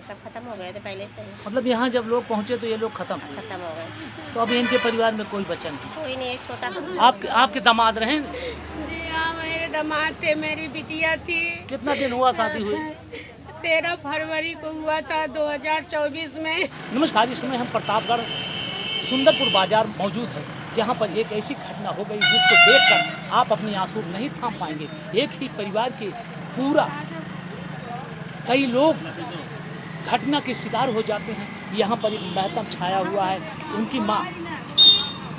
ये सब खत्म हो गए थे पहले से ही। मतलब यहाँ जब लोग पहुँचे तो ये लोग खत्म थे, खत्म हो गए। तो अभी इनके परिवार में कोई बच्चा नहीं। कोई नहीं, एक छोटा आपके दामाद रहे? जी हाँ, मेरे दामाद थे, मेरी बिटिया थी। कितना दिन हुआ शादी हुई? 13 फरवरी को हुआ था 2024 में। नमस्कार, इस समय हम प्रतापगढ़ सुंदरपुर बाजार मौजूद है, जहां पर एक ऐसी घटना हो गई जिसको देखकर आप अपनी आंसू नहीं थाम पाएंगे। एक ही परिवार के पूरा कई लोग घटना के शिकार हो जाते हैं। यहाँ पर एक मातम छाया हुआ है। उनकी माँ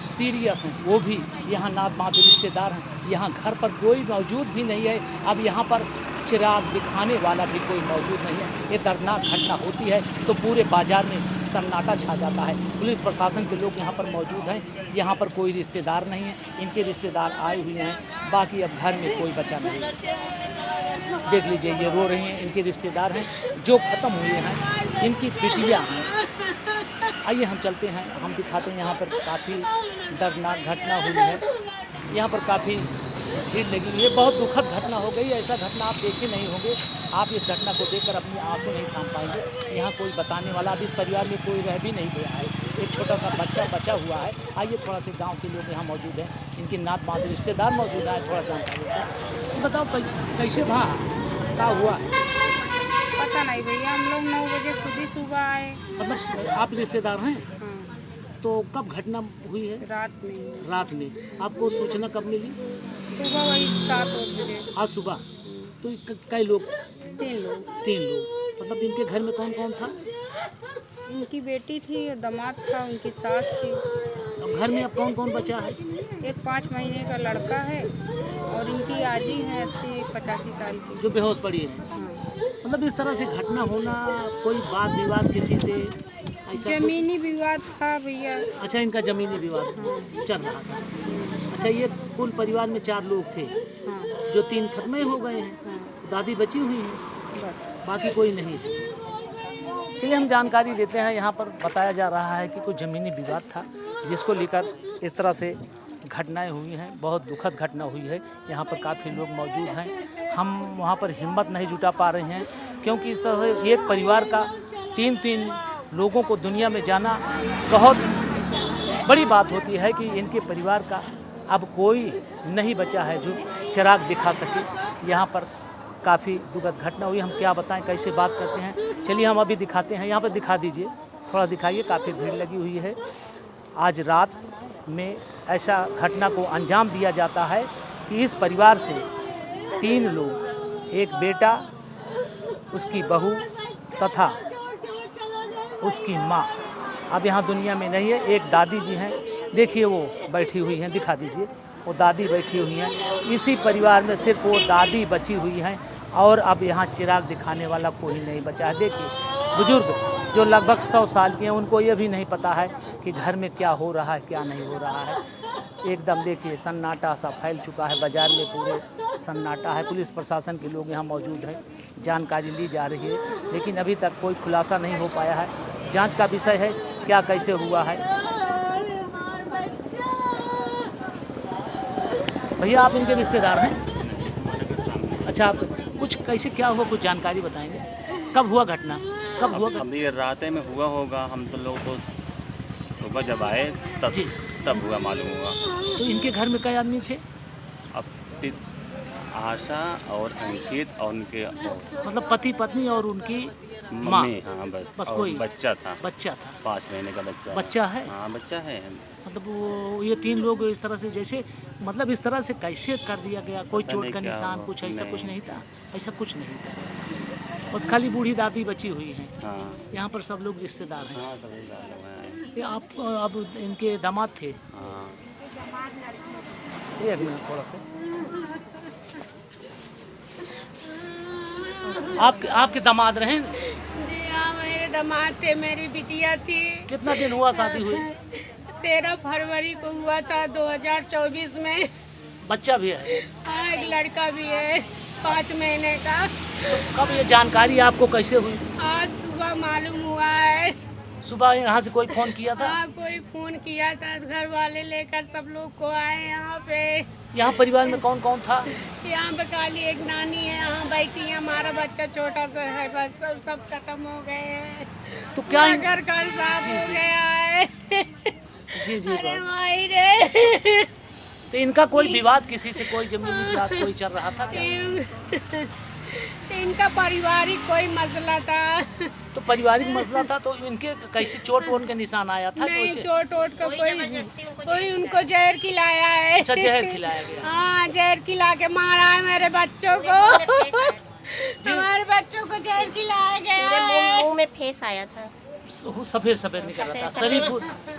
सीरियस हैं, वो भी यहाँ नाथ माँ रिश्तेदार हैं। यहाँ घर पर कोई मौजूद भी नहीं है। अब यहाँ पर चिराग दिखाने वाला भी कोई मौजूद नहीं है। ये दर्दनाक घटना होती है तो पूरे बाजार में सन्नाटा छा जाता है। पुलिस प्रशासन के लोग यहाँ पर मौजूद हैं। यहाँ पर कोई रिश्तेदार नहीं है, इनके रिश्तेदार आए हुए हैं, बाकी अब घर में कोई बचा नहीं। देख लीजिए, ये रो रही हैं, इनके रिश्तेदार हैं जो ख़त्म हुए हैं, इनकी बिटिया हैं। आइए हम चलते हैं, हम दिखाते हैं। यहाँ पर काफ़ी दर्दनाक घटना हुई है। यहाँ पर काफ़ी भीड़ लगी हुई है। बहुत दुखद घटना हो गई। ऐसा घटना आप देखे नहीं होंगे। आप इस घटना को देखकर अपनी आंसू नहीं थाम पाएंगे। यहाँ कोई बताने वाला, अब इस परिवार में कोई रह भी नहीं गया है। एक छोटा सा बच्चा बचा हुआ है। आइए थोड़ा से गांव के लोग यहाँ मौजूद हैं, इनके नात माँ रिश्तेदार मौजूद है, थोड़ा जानकारी देते हैं। बताओ कैसे था, क्या हुआ? पता नहीं भैया, हम लोग 9 बजे खुद ही सुबह आए। मतलब आप रिश्तेदार हैं? हाँ, तो कब घटना हुई है? रात में। रात में। आपको सूचना कब मिली? सुबह वही 7 बजे। आज सुबह। तो कई लोग? 3 लोग। 3 लोग। मतलब इनके घर में कौन कौन था? इनकी बेटी थी, दामाद था, उनकी सास थी। अब घर में अब कौन कौन बचा है? एक 5 महीने का लड़का है और इनकी आजी है 80-85 साल की। जो बेहोश पड़ी है। हाँ। मतलब इस तरह से घटना होना, कोई वाद विवाद किसी से ऐसा जमीनी विवाद था भैया। अच्छा, इनका जमीनी विवाद चल रहा था। अच्छा, ये कुल परिवार में 4 लोग थे, हाँ, जो 3 खत्म ही हो गए हैं। हाँ, दादी बची हुई हैं, बस। बाकी कोई नहीं है। चलिए हम जानकारी देते हैं। यहाँ पर बताया जा रहा है कि कुछ ज़मीनी विवाद था, जिसको लेकर इस तरह से घटनाएं हुई हैं। बहुत दुखद घटना हुई है। यहाँ पर काफ़ी लोग मौजूद हैं। हम वहाँ पर हिम्मत नहीं जुटा पा रहे हैं, क्योंकि इस तरह से एक परिवार का 3 लोगों को दुनिया में जाना बहुत बड़ी बात होती है कि इनके परिवार का अब कोई नहीं बचा है जो चिराग दिखा सके। यहाँ पर काफ़ी दुखद घटना हुई। हम क्या बताएं, कैसे बात करते हैं। चलिए हम अभी दिखाते हैं। यहाँ पर दिखा दीजिए, थोड़ा दिखाइए। काफ़ी भीड़ लगी हुई है। आज रात में ऐसा घटना को अंजाम दिया जाता है कि इस परिवार से 3 लोग, एक बेटा, उसकी बहू तथा उसकी माँ अब यहाँ दुनिया में नहीं है। एक दादी जी हैं, देखिए वो बैठी हुई हैं, दिखा दीजिए, वो दादी बैठी हुई हैं। इसी परिवार में सिर्फ वो दादी बची हुई हैं और अब यहाँ चिराग दिखाने वाला कोई नहीं बचा है। देखिए बुजुर्ग जो लगभग 100 साल के हैं, उनको ये भी नहीं पता है कि घर में क्या हो रहा है, क्या नहीं हो रहा है। एकदम देखिए सन्नाटा सा फैल चुका है, बाज़ार में पूरे सन्नाटा है। पुलिस प्रशासन के लोग यहाँ मौजूद हैं, जानकारी ली जा रही है, लेकिन अभी तक कोई खुलासा नहीं हो पाया है। जांच का विषय है क्या कैसे हुआ है। भैया आप इनके रिश्तेदार हैं? अच्छा, आप कुछ कैसे क्या हुआ, कुछ जानकारी बताएंगे? कब हुआ घटना, कब हुआ? अभी रात में हुआ होगा। हम तो लोग तो सुबह जब आए तब हुआ, मालूम हुआ। तो इनके घर में कई आदमी थे? अब आशा और अंकित और उनके मतलब पति पत्नी और उनकी माँ? मम्मी। हाँ, बस कोई बच्चा था। 5 महीने का बच्चा। बच्चा है? हाँ, बच्चा है। मतलब वो ये 3 लोग इस तरह से, जैसे मतलब इस तरह से कैसे कर दिया गया? कोई चोट का निशान कुछ ऐसा कुछ नहीं था? ऐसा कुछ नहीं था, बस खाली बूढ़ी दादी बची हुई हैं। हाँ, यहाँ पर सब लोग रिश्तेदार हैं। हाँ, सभी लोग हैं। ये आप अब इनके दामाद थे? हाँ। एक मिनट थोड़ा सा। आपके दामाद रहे? जी हाँ, मेरे दामाद थे, मेरी बिटिया थी। कितना दिन हुआ शादी हुई? 13 फरवरी को हुआ था 2024 में। बच्चा भी है? हाँ, एक लड़का भी है 5 महीने का। तो कब ये जानकारी आपको कैसे हुई? आज सुबह मालूम हुआ है। सुबह यहाँ से कोई फ़ोन किया था? हाँ, कोई फोन किया था, घर वाले लेकर सब लोग को आए यहाँ पे। यहाँ परिवार में कौन कौन था? यहाँ पे खाली एक नानी है, यहाँ बैठी है, हमारा बच्चा छोटा सा है, बस सब खत्म हो गए हैं। तो क्या घर साफ हो गया है। जी जी अरे माई रे। तो इनका कोई विवाद, किसी से कोई जमीनी विवाद कोई चल रहा था क्या? इनका पारिवारिक कोई मसला था। तो पारिवारिक मसला था तो इनके कैसे चोट वोट का निशान आया था? नहीं, तो चोट वोट का कोई उनको जहर खिलाया है। अच्छा, जहर खिलाया गया। हाँ, जहर खिला के मारा है मेरे बच्चों को। हमारे बच्चों को जहर खिलाया गया है। मुंह में फेस आया था, सफेद सफेद निकल रहा था, शरीर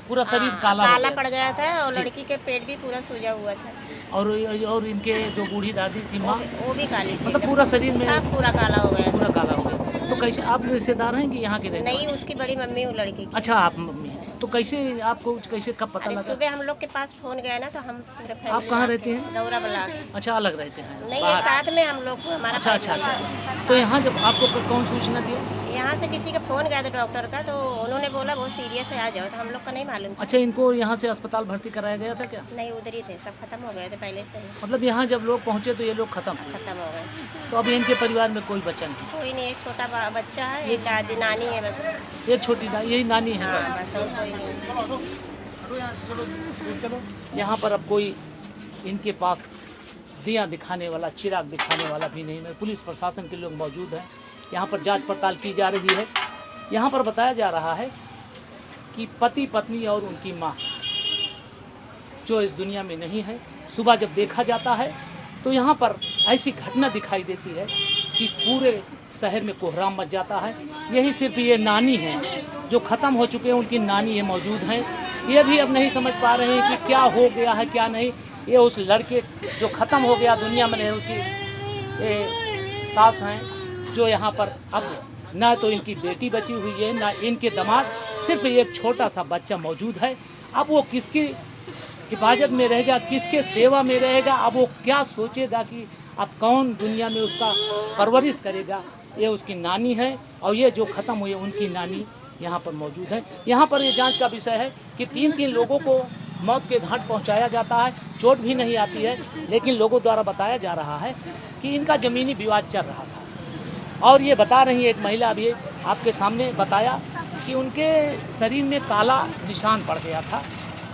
पूरा शरीर काला काला पड़ गया था और लड़की के पेट भी पूरा सूजा हुआ था। और इनके जो बूढ़ी दादी थी माँ, वो भी काली थी, मतलब पूरा शरीर में सब पूरा काला हो गया था। पूरा काला हो गया। तो कैसे आप रिश्तेदार हैं कि यहाँ के रहने? नहीं, उसकी बड़ी मम्मी वो लड़की की। अच्छा, आप मम्मी हैं। तो कैसे आपको कैसे कब पता अरे लगा? सुबह हम लोग के पास फोन गया ना, तो हम पूरे फैमिली आप कहाँ रहते हैं? दौरा ब्लॉक। अच्छा, अलग रहते हैं? नहीं, एक साथ में हम लोग को हमारा। अच्छा अच्छा अच्छा। तो यहाँ जब आपको कौन सूचना दिया? यहाँ से किसी का फोन गया था डॉक्टर का, तो उन्होंने बोला बहुत सीरियस है, आ जाओ। तो हम लोग का नहीं मालूम था। अच्छा, इनको यहाँ से अस्पताल भर्ती कराया गया था क्या? नहीं, उधर ही थे, सब खत्म हो गए थे पहले से ही, मतलब यहाँ जब लोग पहुँचे तो ये लोग खत्म थे? खत्म हो गए। तो अभी इनके परिवार में कोई बच्चा नहीं? कोई नहीं, एक छोटा बच्चा है, एक दादी नानी है बस। एक छोटी यही नानी है हाँ, बस? बस और कोई नहीं। यहाँ पर अब कोई इनके पास दिया दिखाने वाला, चिराग दिखाने वाला भी नहीं है। पुलिस प्रशासन के लोग मौजूद हैं, यहाँ पर जांच पड़ताल की जा रही है। यहाँ पर बताया जा रहा है कि पति पत्नी और उनकी माँ जो इस दुनिया में नहीं है, सुबह जब देखा जाता है तो यहाँ पर ऐसी घटना दिखाई देती है कि पूरे शहर में कोहराम मच जाता है। यही सिर्फ ये नानी है जो ख़त्म हो चुके हैं, उनकी नानी ये मौजूद हैं। ये भी अब नहीं समझ पा रहे हैं कि क्या हो गया है क्या नहीं। ये उस लड़के जो ख़त्म हो गया दुनिया में, उसकी सास हैं जो यहाँ पर अब ना तो इनकी बेटी बची हुई है, ना इनके दामाद, सिर्फ एक छोटा सा बच्चा मौजूद है। अब वो किसकी हिफाजत में रहेगा, किसके सेवा में रहेगा, अब वो क्या सोचेगा कि अब कौन दुनिया में उसका परवरिश करेगा। ये उसकी नानी है और ये जो ख़त्म हुई उनकी नानी यहाँ पर मौजूद है। यहाँ पर ये जांच का विषय है कि 3 लोगों को मौत के घाट पहुँचाया जाता है, चोट भी नहीं आती है, लेकिन लोगों द्वारा बताया जा रहा है कि इनका ज़मीनी विवाद चल रहा था। और ये बता रही है एक महिला, अभी आपके सामने बताया कि उनके शरीर में काला निशान पड़ गया था।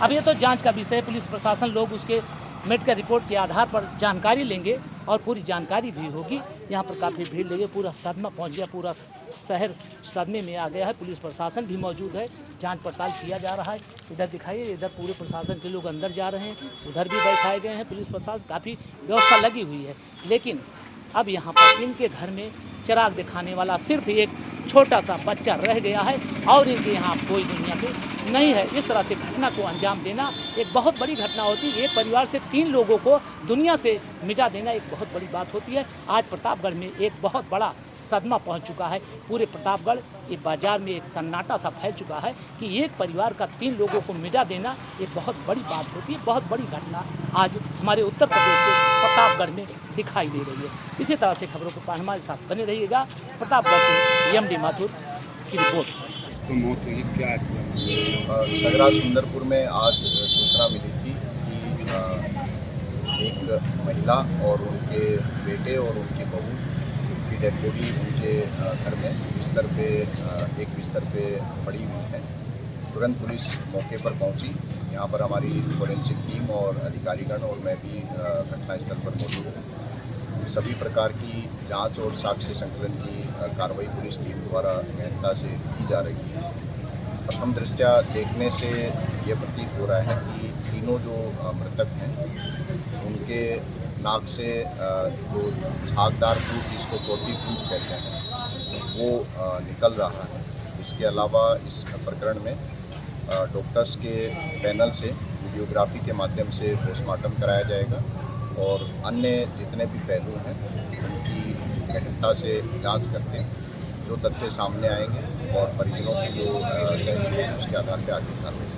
अब ये तो जांच का विषय है, पुलिस प्रशासन लोग उसके मेडिकल रिपोर्ट के आधार पर जानकारी लेंगे और पूरी जानकारी भी होगी। यहाँ पर काफ़ी भीड़ लगी, पूरा सदमा पहुँच गया, पूरा शहर सदमे में आ गया है। पुलिस प्रशासन भी मौजूद है, जांच पड़ताल किया जा रहा है। इधर दिखाइए, इधर पूरे प्रशासन के लोग अंदर जा रहे हैं, उधर भी बैठाए गए हैं पुलिस प्रशासन, काफ़ी व्यवस्था लगी हुई है। लेकिन अब यहाँ पर इनके घर में चिराग दिखाने वाला सिर्फ एक छोटा सा बच्चा रह गया है और इनके यहाँ कोई दुनिया में नहीं है। इस तरह से घटना को अंजाम देना एक बहुत बड़ी घटना होती है। एक परिवार से 3 लोगों को दुनिया से मिटा देना एक बहुत बड़ी बात होती है। आज प्रतापगढ़ में एक बहुत बड़ा सदमा पहुंच चुका है। पूरे प्रतापगढ़ ये बाजार में एक सन्नाटा सा फैल चुका है कि एक परिवार का 3 लोगों को मिटा देना एक बहुत बड़ी बात होती है। बहुत बड़ी घटना आज हमारे उत्तर प्रदेश के प्रतापगढ़ में दिखाई दे रही है। इसी तरह से खबरों को पाने हमारे साथ बने रहिएगा। प्रतापगढ़ से एमडी माथुर की रिपोर्ट। तो मौत हुई क्या? सगरा सुंदरपुर में आज सूचना मिली थी कि एक महिला और उनके बेटे और उनकी बहू की डेड बॉडी उनके घर में बिस्तर पे पड़ी हुई है। तुरंत पुलिस मौके पर पहुंची। यहाँ पर हमारी फोरेंसिक टीम और अधिकारीगण और मैं भी घटनास्थल पर मौजूद हूँ। सभी प्रकार की जांच और साक्ष्य संकलन की कार्रवाई पुलिस टीम द्वारा गहनता से की जा रही है। प्रथम दृष्टया देखने से ये प्रतीत हो रहा है कि तीनों जो मृतक हैं उनके नाक से जो झागदार फूट, जिसको कोटी फूट कहते हैं, वो निकल रहा है। इसके अलावा इस प्रकरण में डॉक्टर्स के पैनल से वीडियोग्राफी के माध्यम से पोस्टमार्टम कराया जाएगा और अन्य जितने भी पहलू हैं उनकी गहनता से जांच करके जो तथ्य सामने आएंगे और परिजनों की जो उसके आधार पर आगे कार्रवाई